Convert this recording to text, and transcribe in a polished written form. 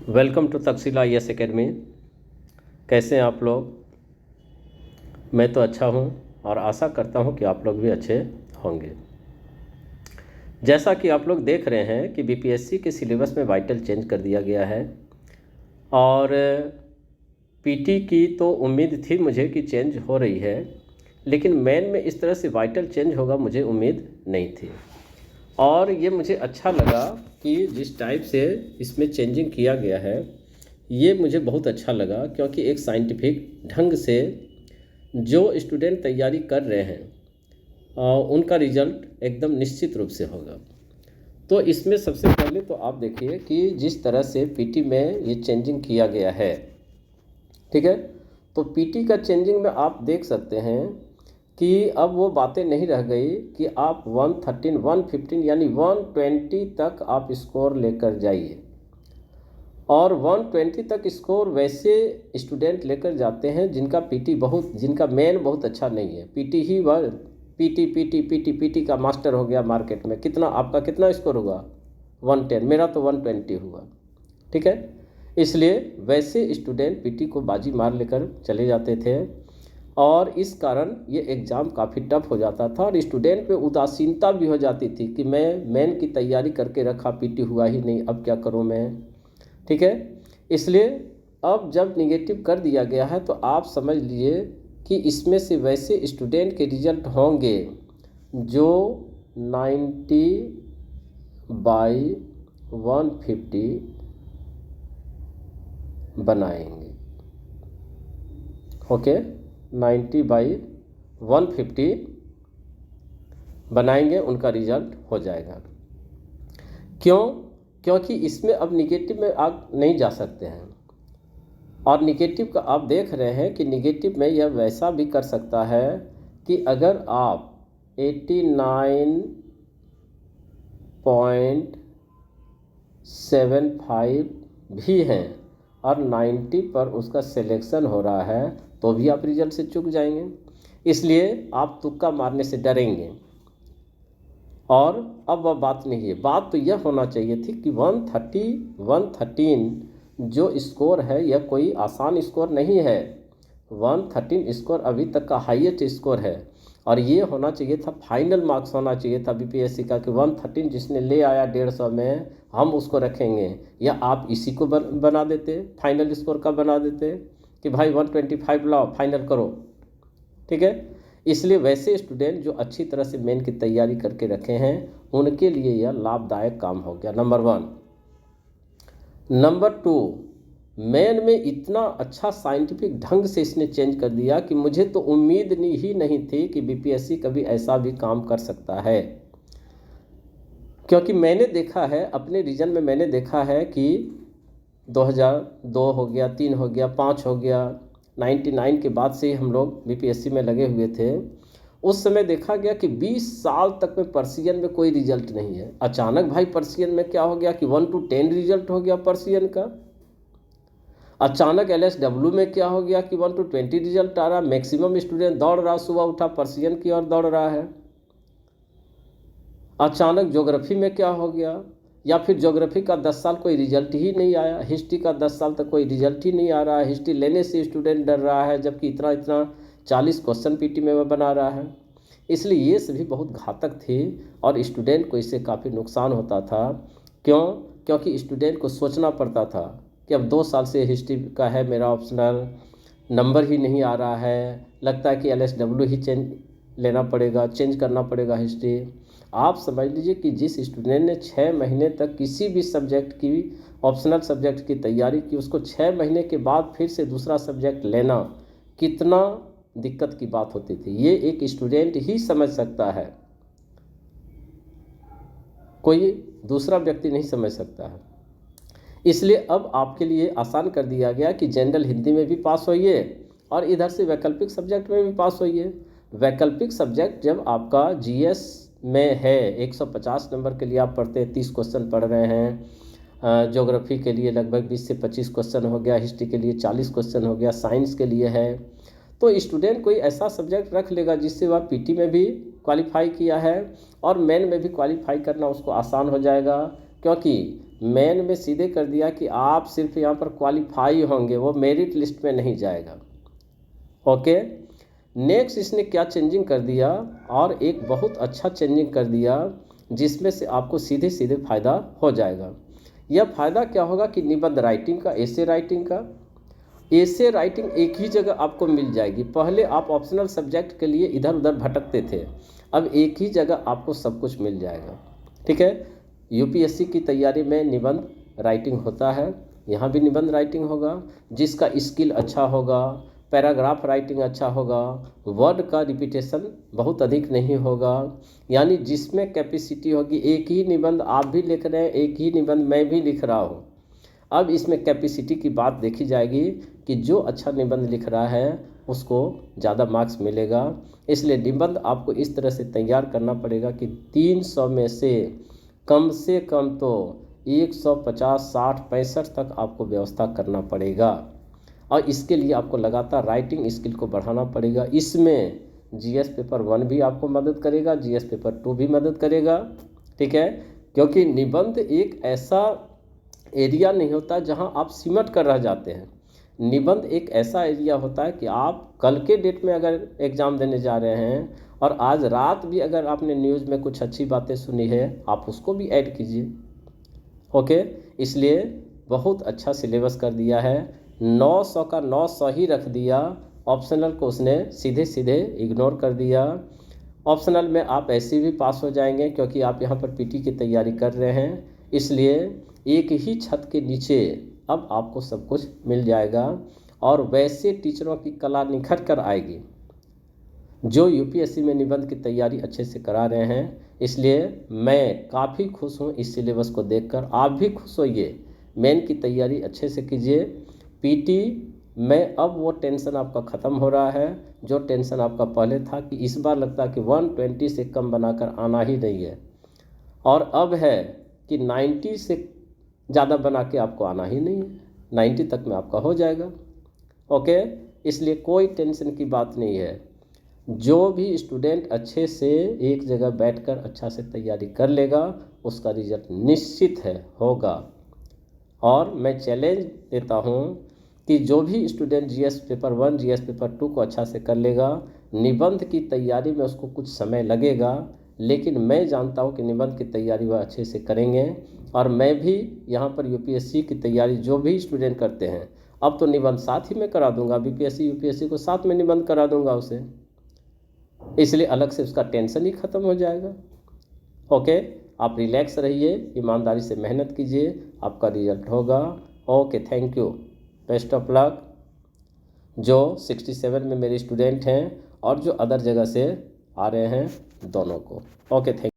Welcome to Takshashila IAS academy. कैसे हैं आप लोग? मैं तो अच्छा हूं और आशा करता हूं कि आप लोग भी अच्छे होंगे। जैसा कि आप लोग देख रहे हैं कि BPSC के सिलेबस में वाइटल चेंज कर दिया गया है और PT की तो उम्मीद थी मुझे कि चेंज हो रही है, लेकिन मेन में इस तरह से वाइटल चेंज होगा मुझे उम्मीद नहीं थी। और ये मुझे अच्छा लगा कि जिस टाइप से इसमें चेंजिंग किया गया है ये मुझे बहुत अच्छा लगा, क्योंकि एक साइंटिफिक ढंग से जो स्टूडेंट तैयारी कर रहे हैं उनका रिजल्ट एकदम निश्चित रूप से होगा। तो इसमें सबसे पहले तो आप देखिए कि जिस तरह से PT में ये चेंजिंग किया गया है, ठीक है, तो PT का चेंजिंग में आप देख सकते हैं कि अब वो बातें नहीं रह गई कि आप 113, 115 यानी 120 तक आप स्कोर लेकर जाइए। और 120 तक स्कोर वैसे स्टूडेंट लेकर जाते हैं जिनका मेन बहुत अच्छा नहीं है। PT का मास्टर हो गया मार्केट में। आपका कितना स्कोर हुआ? 110। मेरा तो 120 हुआ, ठीक है। इसलिए वैसे स्टूडेंट PT को बाजी मार लेकर चले जाते थे और इस कारण ये एग्ज़ाम काफ़ी टफ हो जाता था और स्टूडेंट में उदासीनता भी हो जाती थी कि मैं मेन की तैयारी करके रखा, PT हुआ ही नहीं, अब क्या करूँ मैं, ठीक है। इसलिए अब जब निगेटिव कर दिया गया है तो आप समझ लीजिए कि इसमें से वैसे स्टूडेंट के रिजल्ट होंगे जो 90/150 बनाएंगे। ओके, 90/150 बनाएंगे, उनका रिजल्ट हो जाएगा। क्यों? क्योंकि इसमें अब निगेटिव में आप नहीं जा सकते हैं। और निगेटिव का आप देख रहे हैं कि निगेटिव में यह वैसा भी कर सकता है कि अगर आप 89.75 भी हैं और 90 पर उसका सिलेक्शन हो रहा है तो भी आप रिजल्ट से चूक जाएंगे। इसलिए आप तुक्का मारने से डरेंगे। और अब वह बात नहीं है। बात तो यह होना चाहिए थी कि 113 जो स्कोर है यह कोई आसान स्कोर नहीं है। 113 स्कोर अभी तक का हाईएस्ट स्कोर है और ये होना चाहिए था, फाइनल मार्क्स होना चाहिए था BPSC का कि 113 जिसने ले आया 150 में हम उसको रखेंगे। या आप इसी को बना देते, फाइनल स्कोर का बना देते कि भाई 125 लाओ, फाइनल करो, ठीक है। इसलिए वैसे स्टूडेंट जो अच्छी तरह से मेन की तैयारी करके रखे हैं उनके लिए यह लाभदायक काम हो गया, नंबर 1। नंबर 2, मेन में इतना अच्छा साइंटिफिक ढंग से इसने चेंज कर दिया कि मुझे तो उम्मीद ही नहीं थी कि BPSC कभी ऐसा भी काम कर सकता है। क्योंकि मैंने देखा है अपने रीजन में, मैंने देखा है कि 2002 हो गया, 3 हो गया, 5 हो गया, 99 के बाद से ही हम लोग BPSC में लगे हुए थे। उस समय देखा गया कि 20 साल तक में पर्सियन में कोई रिजल्ट नहीं है। अचानक भाई पर्सियन में क्या हो गया कि 1 to 10 रिजल्ट हो गया पर्सियन का। अचानक LSW में क्या हो गया कि 1 to 20 रिजल्ट आ रहा। मैक्सिमम स्टूडेंट दौड़ रहा, सुबह उठा पर्सियन की ओर दौड़ रहा है। अचानक ज्योग्राफी में क्या हो गया, या फिर ज्योग्राफी का 10 साल कोई रिजल्ट ही नहीं आया। हिस्ट्री का 10 साल तक कोई रिजल्ट ही नहीं आ रहा है। हिस्ट्री लेने से स्टूडेंट डर रहा है, जबकि इतना 40 क्वेश्चन PT में वह बना रहा है। इसलिए ये सभी बहुत घातक थे और स्टूडेंट को इससे काफ़ी नुकसान होता था। क्यों? क्योंकि स्टूडेंट को सोचना पड़ता था कि अब 2 साल से हिस्ट्री का है मेरा ऑप्शनल, नंबर ही नहीं आ रहा है, लगता है कि LSW ही चेंज करना पड़ेगा हिस्ट्री। आप समझ लीजिए कि जिस स्टूडेंट ने 6 महीने तक किसी भी सब्जेक्ट की, ऑप्शनल सब्जेक्ट की तैयारी की, उसको 6 महीने के बाद फिर से दूसरा सब्जेक्ट लेना कितना दिक्कत की बात होती थी, ये एक स्टूडेंट ही समझ सकता है, कोई दूसरा व्यक्ति नहीं समझ सकता है। इसलिए अब आपके लिए आसान कर दिया गया कि जनरल हिंदी में भी पास होइए और इधर से वैकल्पिक सब्जेक्ट में भी पास होइए। वैकल्पिक सब्जेक्ट जब आपका GS में है, 150 नंबर के लिए आप पढ़ते हैं, 30 क्वेश्चन पढ़ रहे हैं। ज्योग्राफी के लिए लगभग 20 से 25 क्वेश्चन हो गया, हिस्ट्री के लिए 40 क्वेश्चन हो गया, साइंस के लिए है। तो स्टूडेंट कोई ऐसा सब्जेक्ट रख लेगा जिससे वह PT में भी क्वालिफाई किया है और मेन में भी क्वालिफाई करना उसको आसान हो जाएगा। क्योंकि मेन में सीधे कर दिया कि आप सिर्फ यहाँ पर क्वालिफाई होंगे, वो मेरिट लिस्ट में नहीं जाएगा। ओके, नेक्स्ट इसने क्या चेंजिंग कर दिया, और एक बहुत अच्छा चेंजिंग कर दिया जिसमें से आपको सीधे सीधे फ़ायदा हो जाएगा। यह फ़ायदा क्या होगा कि निबंध राइटिंग का, एसे राइटिंग का, एसे राइटिंग एक ही जगह आपको मिल जाएगी। पहले आप ऑप्शनल सब्जेक्ट के लिए इधर उधर भटकते थे, अब एक ही जगह आपको सब कुछ मिल जाएगा। ठीक है, यूपीएससी की तैयारी में निबंध राइटिंग होता है, यहाँ भी निबंध राइटिंग होगा। जिसका स्किल अच्छा होगा, पैराग्राफ राइटिंग अच्छा होगा, वर्ड का रिपीटेशन बहुत अधिक नहीं होगा, यानी जिसमें कैपेसिटी होगी, एक ही निबंध आप भी लिख रहे हैं, एक ही निबंध मैं भी लिख रहा हूँ। अब इसमें कैपेसिटी की बात देखी जाएगी कि जो अच्छा निबंध लिख रहा है उसको ज़्यादा मार्क्स मिलेगा। इसलिए निबंध आपको इस तरह से तैयार करना पड़ेगा कि 300 में से कम तो 150, 60, 65 तक आपको व्यवस्था करना पड़ेगा। और इसके लिए आपको लगातार राइटिंग स्किल को बढ़ाना पड़ेगा। इसमें जीएस पेपर 1 भी आपको मदद करेगा, जीएस पेपर 2 भी मदद करेगा। ठीक है, क्योंकि निबंध एक ऐसा एरिया नहीं होता जहां आप सिमट कर रह जाते हैं। निबंध एक ऐसा एरिया होता है कि आप कल के डेट में अगर एग्ज़ाम देने जा रहे हैं और आज रात भी अगर आपने न्यूज़ में कुछ अच्छी बातें सुनी है, आप उसको भी ऐड कीजिए। ओके, इसलिए बहुत अच्छा सिलेबस कर दिया है। 900 का 900 ही रख दिया, ऑप्शनल को उसने सीधे सीधे इग्नोर कर दिया। ऑप्शनल में आप ऐसे भी पास हो जाएंगे क्योंकि आप यहाँ पर पीटी की तैयारी कर रहे हैं, इसलिए एक ही छत के नीचे अब आपको सब कुछ मिल जाएगा और वैसे टीचरों की कला निखर कर आएगी जो यूपीएससी में निबंध की तैयारी अच्छे से करा रहे हैं। इसलिए मैं काफ़ी खुश हूँ इस सिलेबस को देखकर, आप भी खुश होइए। मेन की तैयारी अच्छे से कीजिए। पीटी में अब वो टेंशन आपका ख़त्म हो रहा है जो टेंशन आपका पहले था कि इस बार लगता है कि 120 से कम बनाकर आना ही नहीं है, और अब है कि 90 से ज़्यादा बना के आपको आना ही नहीं है, 90 तक में आपका हो जाएगा। ओके, इसलिए कोई टेंशन की बात नहीं है। जो भी स्टूडेंट अच्छे से एक जगह बैठकर अच्छा से तैयारी कर लेगा उसका रिजल्ट निश्चित है होगा। और मैं चैलेंज देता हूँ कि जो भी student GS paper 1, GS paper 2 को अच्छा से कर लेगा, निबंध की तैयारी में उसको कुछ समय लगेगा, लेकिन मैं जानता हूँ कि निबंध की तैयारी वह अच्छे से करेंगे। और मैं भी यहाँ पर यूपीएससी की तैयारी जो भी स्टूडेंट करते हैं, अब तो निबंध साथ ही में करा दूंगा, बीपीएससी यूपीएससी को साथ में निबंध करा दूंगा उसे, इसलिए अलग से उसका टेंशन ही ख़त्म हो जाएगा। ओके, आप रिलैक्स रहिए, ईमानदारी से मेहनत कीजिए, आपका रिजल्ट होगा। Okay, thank you, best of luck. जो 67 में मेरे स्टूडेंट हैं और जो अदर जगह से आ रहे हैं, दोनों को। Okay, thank you.